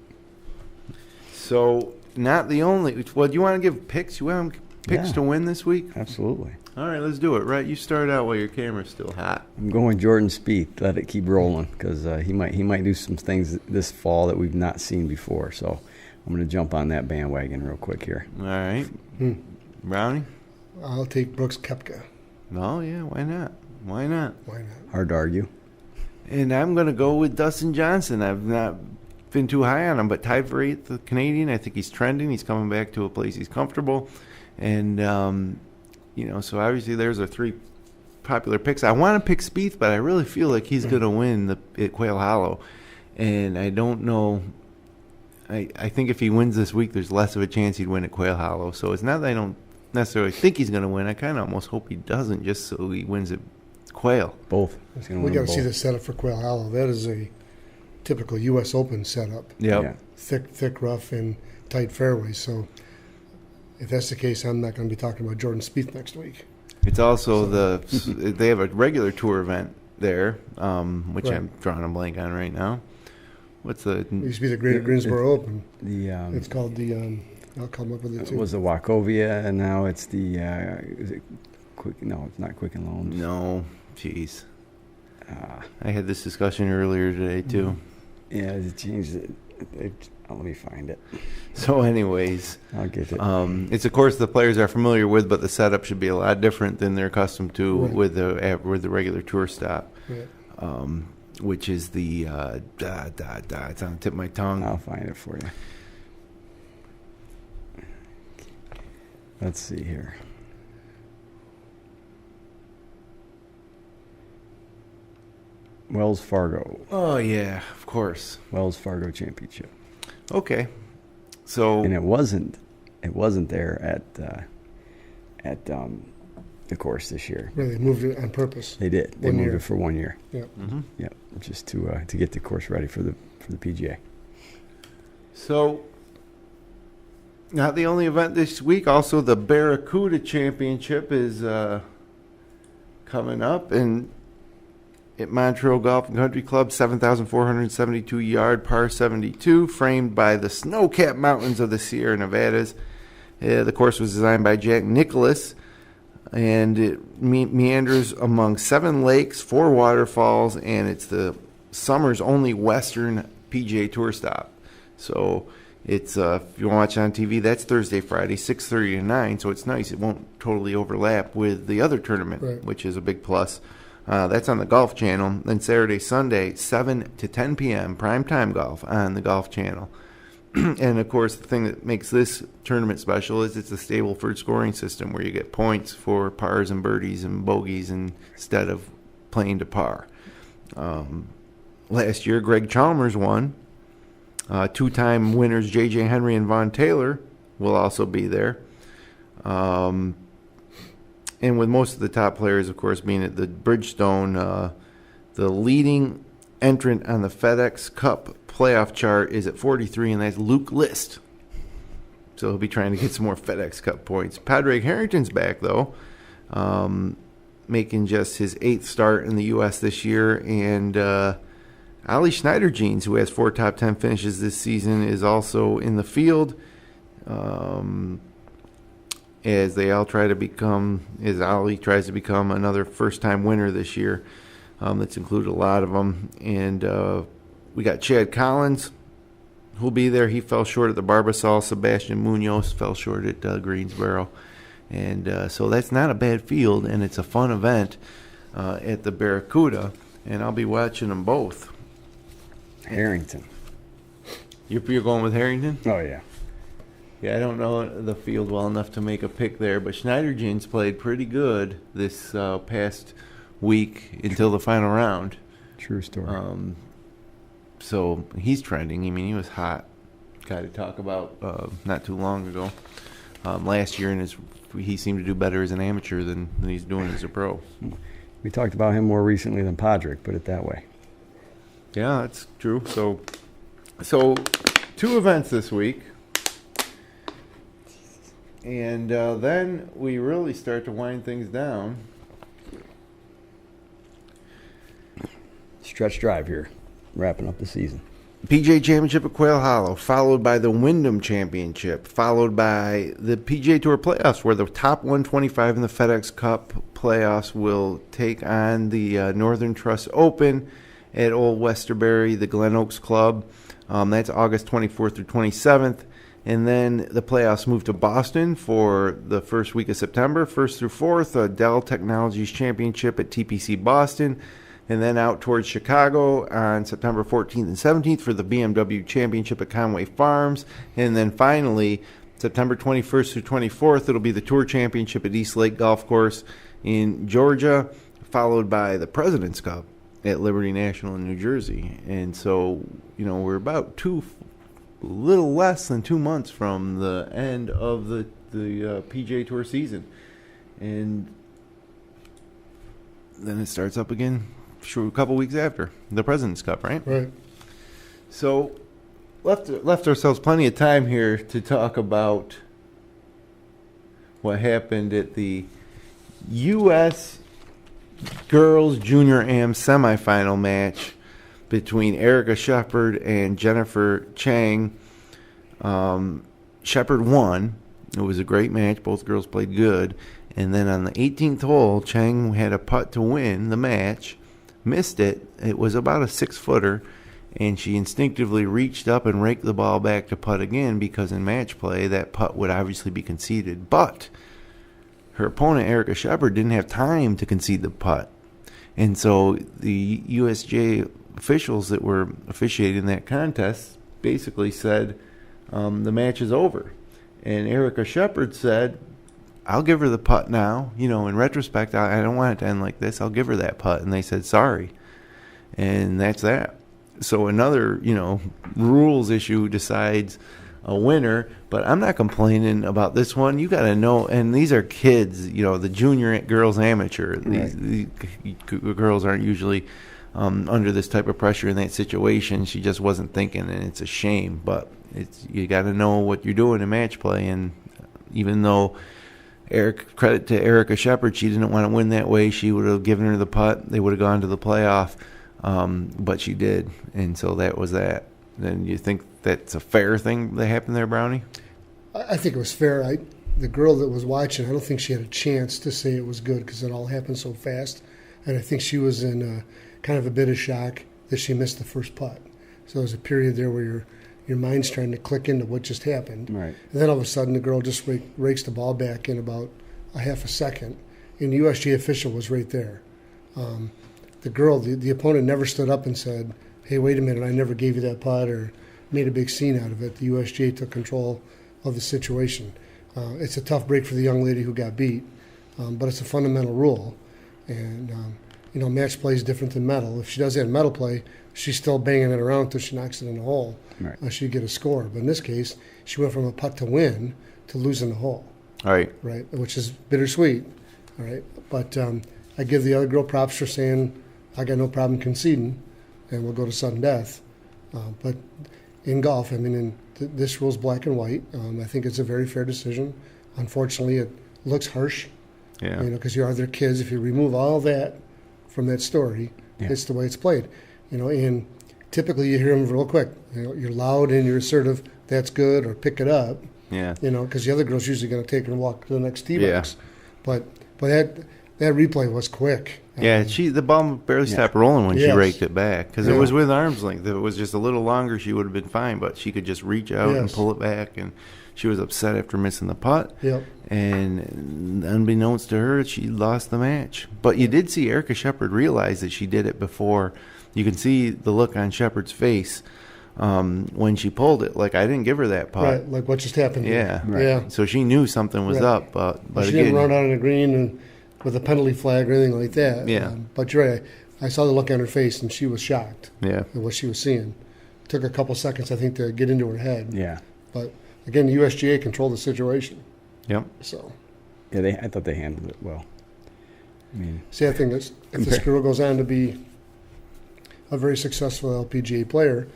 So. Not the only. Well, do you want to give picks? You want Picks Yeah. to win this week? Absolutely. All right, let's do it. Right, you start out while your camera's still hot. I'm going Jordan Spieth. Let it keep rolling because he might do some things this fall that we've not seen before. So I'm going to jump on that bandwagon real quick here. All right. Brownie? I'll take Brooks Koepka. Oh, yeah, why not? Why not? Why not? Hard to argue. And I'm going to go with Dustin Johnson. I've not been too high on him, but tied for 8th, the Canadian. I think he's trending. He's coming back to a place he's comfortable. And, so obviously there's our 3 popular picks. I want to pick Spieth, but I really feel like he's going to win at Quail Hollow. And I don't know. I think if he wins this week, there's less of a chance he'd win at Quail Hollow. So it's not that I don't necessarily think he's going to win. I kind of almost hope he doesn't, just so he wins at Quail. Both. We got to see the setup for Quail Hollow. That is a typical U.S. Open setup. Yep. Yeah. Thick, rough, and tight fairways. So if that's the case, I'm not going to be talking about Jordan Spieth next week. It's also they have a regular tour event there, which Right. I'm drawing a blank on right now. What's the? It used to be the Greater Greensboro Open. It's It's called the. I'll come up with it it too. was the Wachovia, and now it's the is it Quick? No, it's not Quicken Loans. No, jeez. I had this discussion earlier today too. Yeah, they changed it. Let me find it. So, anyways, I'll get it. it's a course the players are familiar with, but the setup should be a lot different than they're accustomed to Right. with the regular tour stop, Yeah. which is the it's on the tip of my tongue. I'll find it for you. Let's see here. Wells Fargo. Oh yeah, of course. Wells Fargo Championship. Okay, so And it wasn't there at the course this year. Really, they moved it on purpose. They did. They 1 moved year. it for 1 year. Yeah. mhm. Yep, just to get the course ready for the PGA. So, not the only event this week. Also, the Barracuda Championship is coming up, and at Montreal Golf and Country Club, 7,472 yard par 72, framed by the snow-capped mountains of the Sierra Nevadas. The course was designed by Jack Nicklaus, and it meanders among 7 lakes, 4 waterfalls, and it's the summer's only Western PGA Tour stop. So it's if you want to watch it on TV, that's Thursday, Friday, 6:30 to 9. So it's nice; it won't totally overlap with the other tournament, Right. which is a big plus. That's on the Golf Channel. Then Saturday, Sunday, 7 to 10 p.m. prime time golf on the Golf Channel. And of course, the thing that makes this tournament special is it's a Stableford scoring system where you get points for pars and birdies and bogeys instead of playing to par. Last year, Greg Chalmers won. 2-time winners J.J. Henry and Vaughn Taylor will also be there. And with most of the top players, of course, being at the Bridgestone, the leading entrant on the FedEx Cup playoff chart is at 43, and that's Luke List. So he'll be trying to get some more FedEx Cup points. Padraig Harrington's back, though, making just his 8th start in the U.S. this year. And Ali Schneider-Jeans, who has 4 top 10 finishes this season, is also in the field. As Ali tries to become another first-time winner this year. That's included a lot of them. And we got Chad Collins, who'll be there. He fell short at the Barbasol. Sebastian Munoz fell short at Greensboro. And so that's not a bad field, and it's a fun event at the Barracuda. And I'll be watching them both. Harrington. You're going with Harrington? Oh, yeah. Yeah, I don't know the field well enough to make a pick there, but Schneider-Jeans played pretty good this past week until the final round. True story. So he's trending. I mean, he was hot guy to talk about not too long ago. Last year, he seemed to do better as an amateur than he's doing as a pro. We talked about him more recently than Padraig, put it that way. Yeah, that's true. So 2 events this week. And then we really start to wind things down. Stretch drive here, wrapping up the season. PGA Championship at Quail Hollow, followed by the Wyndham Championship, followed by the PGA Tour playoffs, where the top 125 in the FedEx Cup playoffs will take on the Northern Trust Open at Old Westerbury, the Glen Oaks Club. That's August 24th through 27th. And then the playoffs move to Boston for the first week of September, 1st through 4th, Dell Technologies Championship at TPC Boston. And then out towards Chicago on September 14th and 17th for the BMW Championship at Conway Farms. And then finally, September 21st through 24th, it'll be the Tour Championship at East Lake Golf Course in Georgia, followed by the President's Cup at Liberty National in New Jersey. And so, we're about a little less than 2 months from the end of the PGA Tour season. And then it starts up again a couple weeks after the President's Cup, right? Right. So left ourselves plenty of time here to talk about what happened at the U.S. Girls Junior Am semifinal match between Erica Shepherd and Jennifer Chang. Shepherd won. It was a great match. Both girls played good. And then on the 18th hole, Chang had a putt to win the match. Missed it. It was about a 6-footer, and she instinctively reached up and raked the ball back to putt again, because in match play that putt would obviously be conceded. But her opponent, Erica Shepherd, didn't have time to concede the putt. And so the USGA officials that were officiating that contest basically said the match is over. And Erica Shepherd said, I'll give her the putt now. In retrospect, I don't want it to end like this. I'll give her that putt. And they said, sorry. And that's that. So another, rules issue decides a winner. But I'm not complaining about this one. You got to know, and these are kids, the junior girls amateur. These girls aren't usually under this type of pressure in that situation. She just wasn't thinking, and it's a shame. But you got to know what you're doing in match play. And even though credit to Erica Shepherd, she didn't want to win that way. She would have given her the putt. They would have gone to the playoff, but she did, and so that was that. Then you think that's a fair thing that happened there, Brownie? I think it was fair. The girl that was watching, I don't think she had a chance to say it was good, because it all happened so fast, and I think she was in kind of a bit of shock that she missed the first putt. So there was a period there where your mind's trying to click into what just happened. Right. And then all of a sudden the girl just rakes the ball back in about a half a second. And the USGA official was right there. The girl, the opponent never stood up and said, hey, wait a minute, I never gave you that putt, or made a big scene out of it. The USGA took control of the situation. It's a tough break for the young lady who got beat, but it's a fundamental rule. And, match play is different than medal. If she does that in medal play, she's still banging it around until she knocks it in the hole. Right. She'd get a score. But in this case, she went from a putt to win to losing the hole. All right. Right, which is bittersweet. All right. But I give the other girl props for saying, I got no problem conceding, and we'll go to sudden death. But in golf, this rule's black and white. I think it's a very fair decision. Unfortunately, it looks harsh. Yeah. Because you are their kids. If you remove all that from that story, it's the way it's played. And typically you hear them real quick. You're loud and you're assertive. That's good, or pick it up. Yeah. Because the other girl's usually going to take it and walk to the next tee box. Yeah. But that replay was quick. Yeah, the ball barely stopped rolling when she raked it back, because it was with arm's length. If it was just a little longer, she would have been fine, but she could just reach out and pull it back, and she was upset after missing the putt. Yep. And unbeknownst to her, she lost the match. But you did see Erica Shepherd realize that she did it before. You can see the look on Shepherd's face when she pulled it. Like, I didn't give her that putt. Right, like what just happened. Yeah. Right. Yeah. So she knew something was up. But she again, didn't run out on the green and with a penalty flag or anything like that. Yeah. But you're right. I saw the look on her face, and she was shocked at what she was seeing. It took a couple seconds, I think, to get into her head. Yeah. But, again, the USGA controlled the situation. Yep. So. Yeah, I thought they handled it well. See, I think if this girl goes on to be a very successful LPGA player,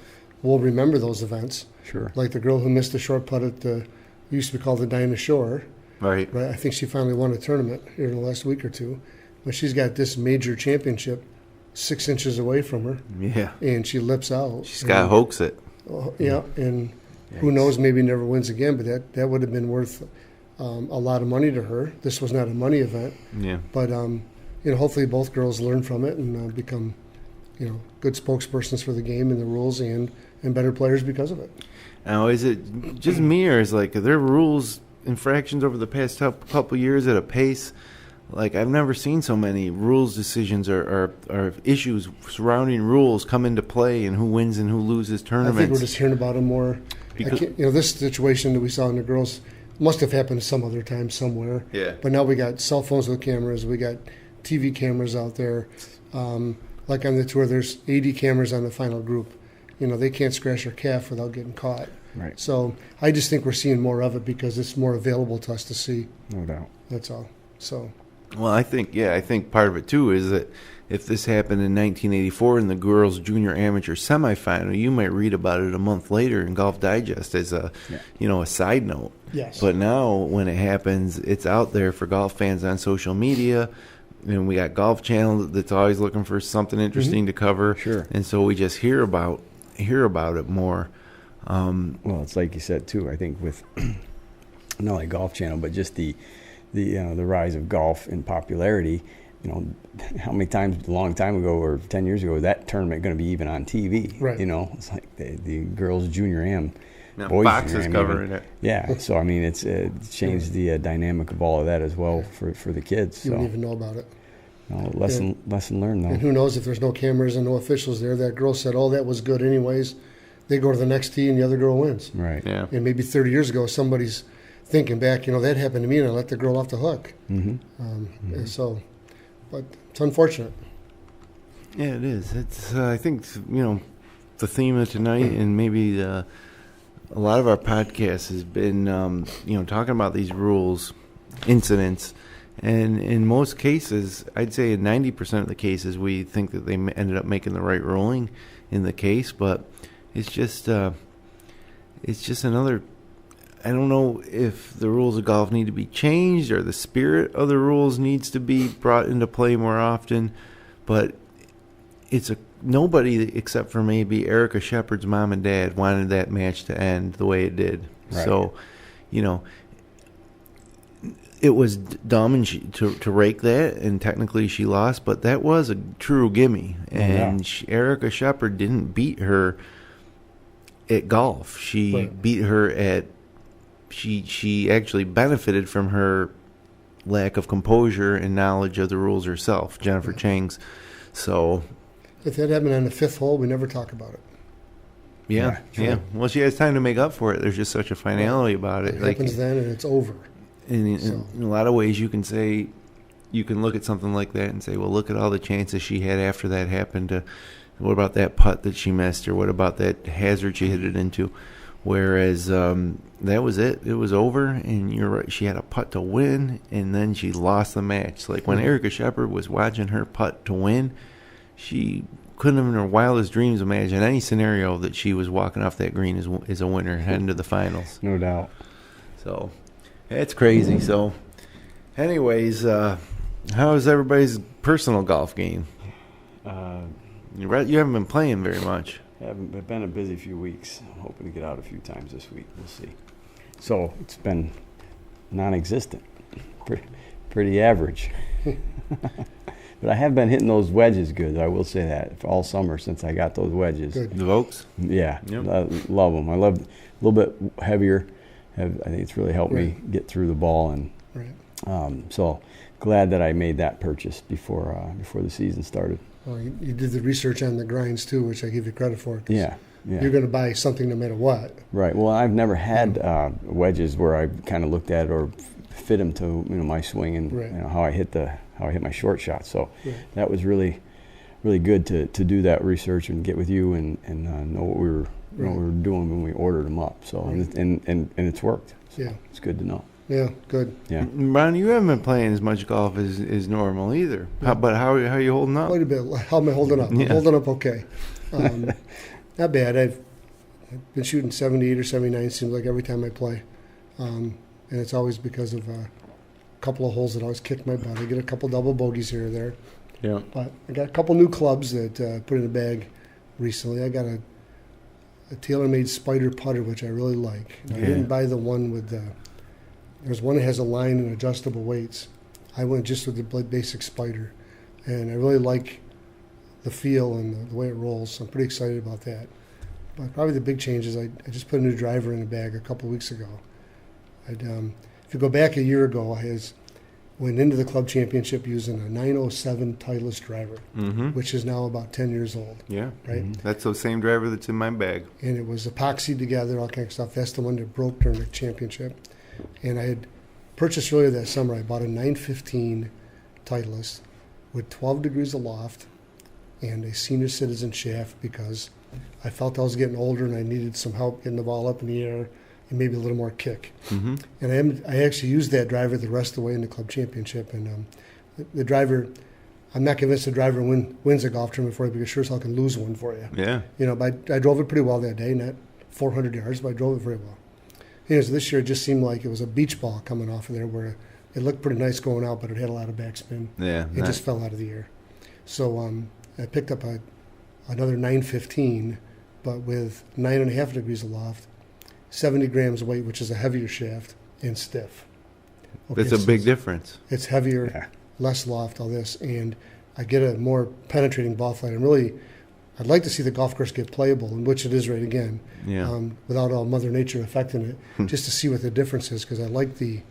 we'll remember those events. Sure. Like the girl who missed the short putt at the used to be called the Dinah Shore. Right. I think she finally won a tournament here in the last week or two. But she's got this major championship 6 inches away from her. Yeah. And she lips out. She's got to hoax it. Yeah, and who knows, maybe never wins again, but that would have been worth a lot of money to her. This was not a money event. Yeah. But, hopefully both girls learn from it and become, good spokespersons for the game and the rules and better players because of it. Now, is it just me, or is are there rules infractions over the past couple years at a pace? Like, I've never seen so many rules decisions or issues surrounding rules come into play and who wins and who loses tournaments. I think we're just hearing about them more. This situation that we saw in the girls must have happened some other time somewhere. Yeah. But now we got cell phones with cameras. We got TV cameras out there. Like on the tour, there's 80 cameras on the final group. They can't scratch their calf without getting caught. Right. So I just think we're seeing more of it because it's more available to us to see. No doubt. That's all. So. Well, I think part of it too is that if this happened in 1984 in the girls' junior amateur semifinal, you might read about it a month later in Golf Digest as a side note. Yes. But now when it happens, it's out there for golf fans on social media. And we got Golf Channel that's always looking for something interesting to cover. Sure. And so we just hear about it more. Well, it's like you said too. I think with not only Golf Channel, but just the rise of golf in popularity. How many times a long time ago or 10 years ago was that tournament going to be even on TV? Right. It's like the girls' junior am. Now, boys' Fox junior is am covering even. it. Yeah. So I mean, it's changed the dynamic of all of that as well for the kids. You So wouldn't even know about it. Lesson learned though. And who knows if there's no cameras and no officials there? That girl said, "Oh, that was good anyways." They go to the next tee and the other girl wins. Right. Yeah. And maybe 30 years ago, somebody's thinking back, that happened to me and I let the girl off the hook. Mm-hmm. So, but it's unfortunate. Yeah, it is. It's I think the theme of tonight and maybe a lot of our podcast has been talking about these rules, incidents, and in most cases, I'd say in 90% of the cases, we think that they ended up making the right ruling in the case, but it's just another. I don't know if the rules of golf need to be changed or the spirit of the rules needs to be brought into play more often, but nobody except for maybe Erica Shepherd's mom and dad wanted that match to end the way it did. Right. So, it was dumb to rake that, and technically she lost, but that was a true gimme. And Erica Shepherd didn't beat her at golf. She beat her at. She actually benefited from her lack of composure and knowledge of the rules herself, Jennifer Chang's. So, if that happened on the 5th hole, we never talk about it. Yeah. Well, she has time to make up for it. There's just such a finality about it. It happens then, and it's over. In a lot of ways, you can look at something like that and say, well, look at all the chances she had after that happened. What about that putt that she missed, or what about that hazard she hit it into? Whereas that was it. It was over, and you're right. She had a putt to win, and then she lost the match. Like when Erica Shepherd was watching her putt to win, she couldn't have in her wildest dreams imagine any scenario that she was walking off that green as a winner heading to the finals. No doubt. So it's crazy. So anyways, how's everybody's personal golf game? You haven't been playing very much. It's been a busy few weeks. I'm hoping to get out a few times this week. We'll see. So it's been non-existent, pretty average. But I have been hitting those wedges good. I will say that for all summer since I got those wedges. Good. The Vokes? Yeah, Yep. I love them. I love a little bit heavier. I think it's really helped me get through the ball, and so glad that I made that purchase before the season started. Well, you did the research on the grinds too, which I give you credit for. Yeah. You're going to buy something no matter what. Right. Well, I've never had wedges where I kind of looked at or fit them to my swing and how I hit my short shot. So that was really, really good to do that research and get with you and know what we were doing when we ordered them up. So and it's worked. So it's good to know. Yeah, good. Yeah. Ron, you haven't been playing as much golf as normal either. Yeah. But how are you holding up? Quite a bit. How am I holding up? Yeah. I'm holding up okay. Not bad. I've been shooting 78 or 79, seems like every time I play. And it's always because of a couple of holes that always kick my butt. I get a couple double bogeys here or there. Yeah. But I got a couple new clubs that put in the bag recently. I got a TaylorMade Spider putter, which I really like. I didn't buy the one with there's one that has a line and adjustable weights. I went just with the basic Spider, and I really like the feel and the way it rolls. So I'm pretty excited about that. But probably the big change is I just put a new driver in the bag a couple of weeks ago. If you go back a year ago, I went into the club championship using a 907 Titleist driver, which is now about 10 years old. Yeah. Right? That's the same driver that's in my bag. And it was epoxied together, all kinds of stuff. That's the one that broke during the championship. And I had purchased earlier that summer, I bought a 915 Titleist with 12 degrees of loft and a senior citizen shaft because I felt I was getting older and I needed some help getting the ball up in the air and maybe a little more kick. And I actually used that driver the rest of the way in the club championship. And the driver, I'm not convinced the driver wins a golf tournament for you because sure as hell can lose one for you. Yeah. But I drove it pretty well that day, not 400 yards, but I drove it very well. So this year it just seemed like it was a beach ball coming off of there where it looked pretty nice going out, but it had a lot of backspin. Yeah. It just fell out of the air. So I picked up another 915, but with 9.5 degrees of loft, 70 grams weight, which is a heavier shaft, and stiff. Okay, That's a big difference. It's heavier, less loft, all this, and I get a more penetrating ball flight. I'd like to see the golf course get playable, in which it is right again, without all Mother Nature affecting it, just to see what the difference is, because I like the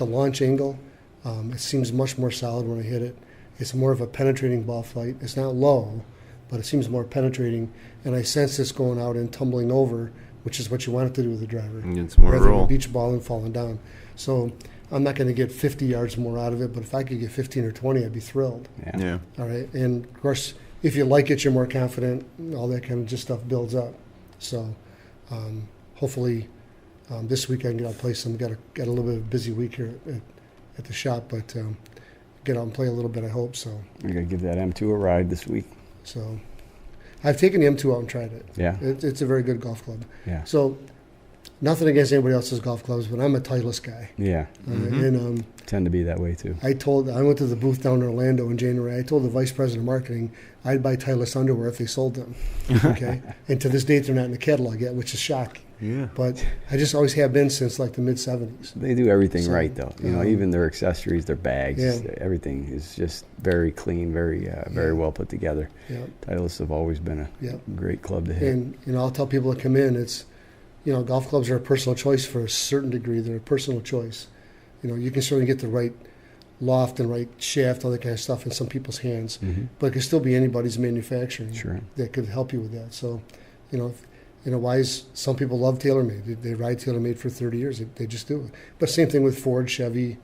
launch angle. It seems much more solid when I hit it. It's more of a penetrating ball flight. It's not low, but it seems more penetrating, and I sense this going out and tumbling over, which is what you want it to do with the driver. It's more rather roll. than a beach ball and falling down. So I'm not going to get 50 yards more out of it, but if I could get 15 or 20, I'd be thrilled. Yeah. All right. And, of course, if you like it, you're more confident. All that kind of just stuff builds up. So hopefully this week I can get out and play some. Got a little bit of a busy week here at the shop, but get out and play a little bit, I hope. So You're going to give that M2 a ride this week. So I've taken the M2 out and tried it. Yeah. It's a very good golf club. Yeah. So nothing against anybody else's golf clubs, but I'm a Titleist guy. Yeah. And Tend to be that way too. I went to the booth down in Orlando in January. I told the vice president of marketing I'd buy Titleist underwear if they sold them. Okay. And to this date, they're not in the catalog yet, which is shocking. Yeah. But I just always have been since like the mid-'70s. They do everything right, though. Even their accessories, their bags, everything is just very clean, very well put together. Yeah. Titleists have always been a great club to hit. And I'll tell people to come in. It's golf clubs are a personal choice for a certain degree. They're a personal choice. You can certainly get the right loft and right shaft, all that kind of stuff in some people's hands, but it could still be anybody's manufacturing that could help you with that. So, why is some people love TaylorMade? They ride TaylorMade for 30 years. They just do it. But same thing with Ford, Chevy.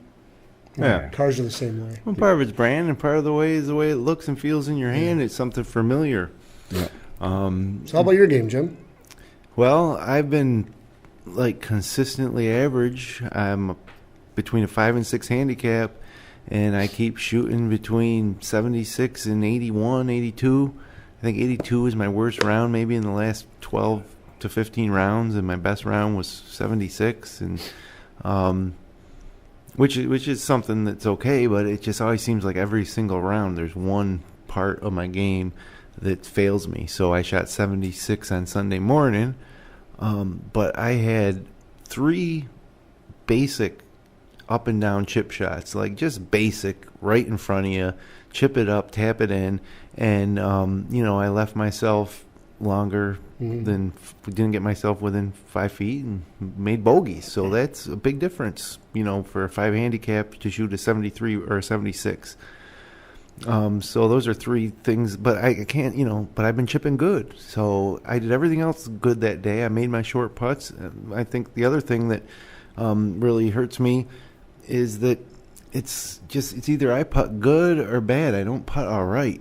Cars are the same way. Well, part of its brand and part of the way is the way it looks and feels in your hand. It's something familiar. Yeah. So how about your game, Jim? Well, I've been consistently average. I'm between a 5 and 6 handicap, and I keep shooting between 76 and 81, 82. I think 82 is my worst round, maybe in the last 12 to 15 rounds, and my best round was 76, and which is something that's okay, but it just always seems like every single round there's one part of my game that fails me. So I shot 76 on Sunday morning, but I had 3 basic up and down chip shots, just basic, right in front of you, chip it up, tap it in, and I left myself longer than didn't get myself within 5 feet and made bogeys. So that's a big difference, for a 5 handicap to shoot a 73 or a 76. So those are 3 things, but I can't, but I've been chipping good. So I did everything else good that day. I made my short putts. I think the other thing that really hurts me is that it's either I putt good or bad. I don't putt all right,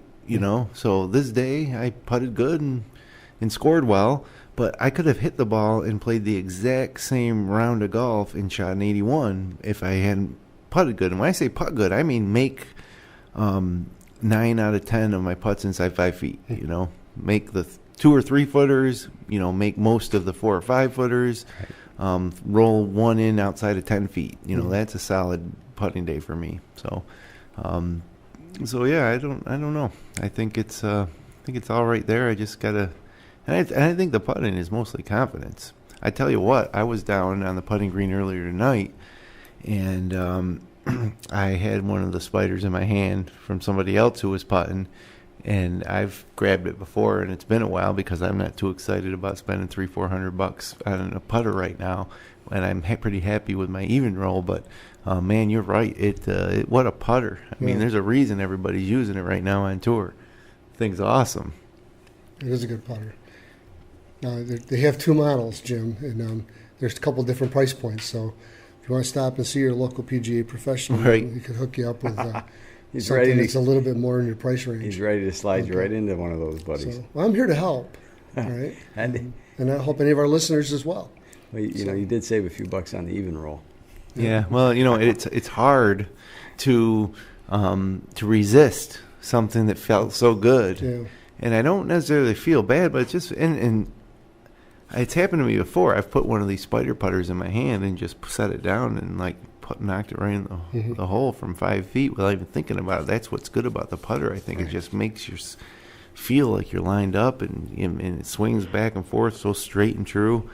So this day I putted good and scored well, but I could have hit the ball and played the exact same round of golf and shot an 81 if I hadn't putted good. And when I say putt good, I mean make 9 out of 10 of my putts inside 5 feet. Make the 2 or 3 footers. Make most of the 4 or 5 footers. Roll one in outside of 10 feet. That's a solid putting day for me. So, So yeah, I don't know. I think it's all right there. I just gotta, and I think the putting is mostly confidence. I tell you what, I was down on the putting green earlier tonight, and I had one of the spiders in my hand from somebody else who was putting, and I've grabbed it before, and it's been a while because I'm not too excited about spending $300-400 on a putter right now, and I'm pretty happy with my even roll. But man, you're right. What a putter! I mean, there's a reason everybody's using it right now on tour. Thing's awesome. It is a good putter. They have two models, Jim, and there's a couple different price points. So if you want to stop and see your local PGA professional, right, he could hook you up with He's something ready that's a little bit more in your price range. He's ready to slide you right into one of those buddies. So, well, I'm here to help, all right? And I hope any of our listeners as well. Well, you did save a few bucks on the even roll. Yeah, well, it's hard to resist something that felt so good. Yeah. And I don't necessarily feel bad, but it's just and it's happened to me before. I've put one of these spider putters in my hand and just set it down and knocked it right in the hole from 5 feet without even thinking about it. That's what's good about the putter. I think it just makes you feel like you're lined up, and it swings back and forth so straight and true,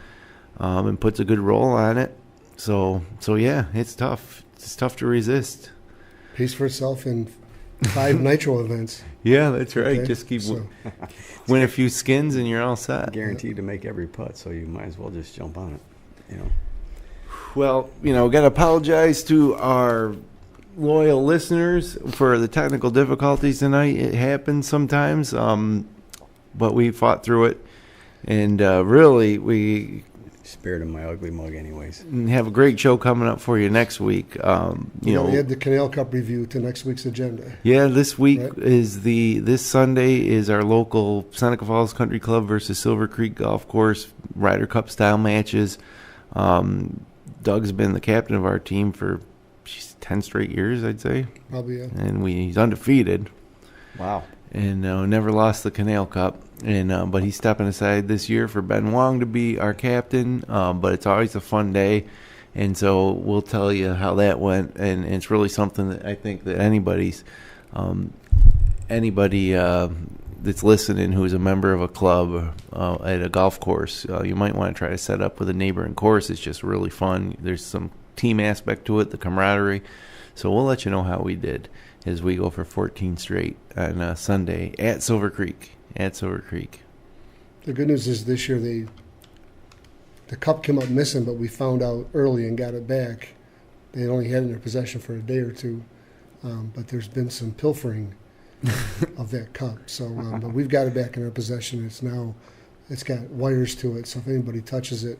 and puts a good roll on it. So yeah, it's tough. It's tough to resist. Pays for itself in 5 nitro events. Yeah, that's right. Okay, Just win a few skins and you're all set. Guaranteed to make every putt, so you might as well just jump on it. Well, got to apologize to our loyal listeners for the technical difficulties tonight. It happens sometimes, but we fought through it, and really we spared in my ugly mug anyways. Have a great show coming up for you next week. We had the Canal Cup review to next week's agenda. Yeah, this week right? this Sunday is our local Seneca Falls Country Club versus Silver Creek Golf Course Ryder Cup style matches. Doug's been the captain of our team for 10 straight years, I'd say. Probably, yeah. And he's undefeated. Wow. And never lost the Canal Cup. And but he's stepping aside this year for Ben Wong to be our captain. But it's always a fun day, and so we'll tell you how that went. And it's really something that I think that anybody that's listening who's a member of a club at a golf course, you might want to try to set up with a neighboring course. It's just really fun. There's some team aspect to it, the camaraderie. So we'll let you know how we did as we go for 14 straight on Sunday at Silver Creek. The good news is this year the cup came up missing, but we found out early and got it back. They only had it in their possession for a day or two, but there's been some pilfering of that cup. So, but we've got it back in our possession. It's got wires to it, so if anybody touches it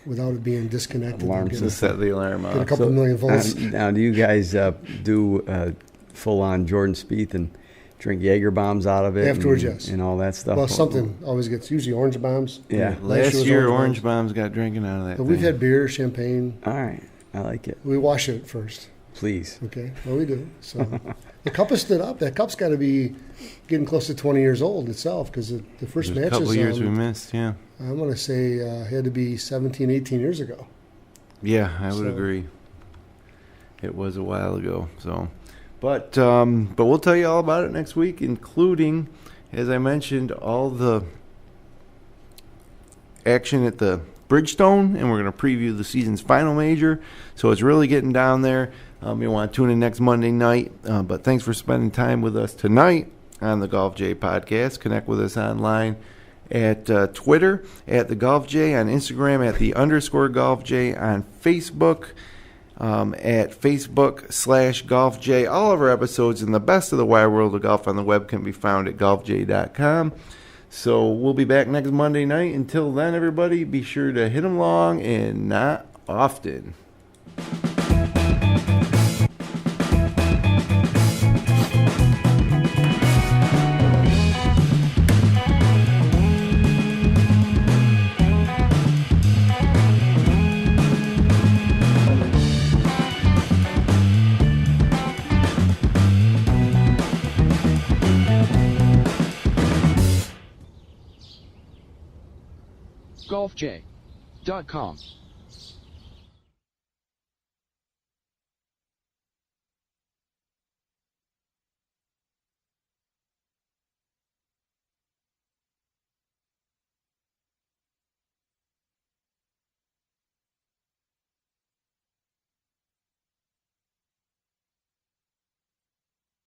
without it being disconnected, alarms to set the alarm off. Get a couple million volts. Now, do you guys do full-on Jordan Spieth and drink Jaeger bombs out of it afterwards? Yes, and all that stuff? Well, something always gets, usually orange bombs. Yeah, last year orange bombs got drinking out of that. But we've had beer, champagne. All right, I like it. We wash it first. Please. Okay, well, we do. So the cup has stood up. That cup's got to be getting close to 20 years old itself, because the first matches. A couple years we missed, yeah. I'm going to say had to be 17, 18 years ago. Yeah, I would agree. It was a while ago. So, but we'll tell you all about it next week, including, as I mentioned, all the action at the Bridgestone, and we're going to preview the season's final major. So it's really getting down there. You want to tune in next Monday night. But thanks for spending time with us tonight on the Golf J Podcast. Connect with us online at Twitter, at the Golf J, on Instagram, at the _Golf J, on Facebook, at Facebook/Golf J. All of our episodes and the best of the wide world of golf on the web can be found at golfj.com. So we'll be back next Monday night. Until then, everybody, be sure to hit them long and not often. golfj.com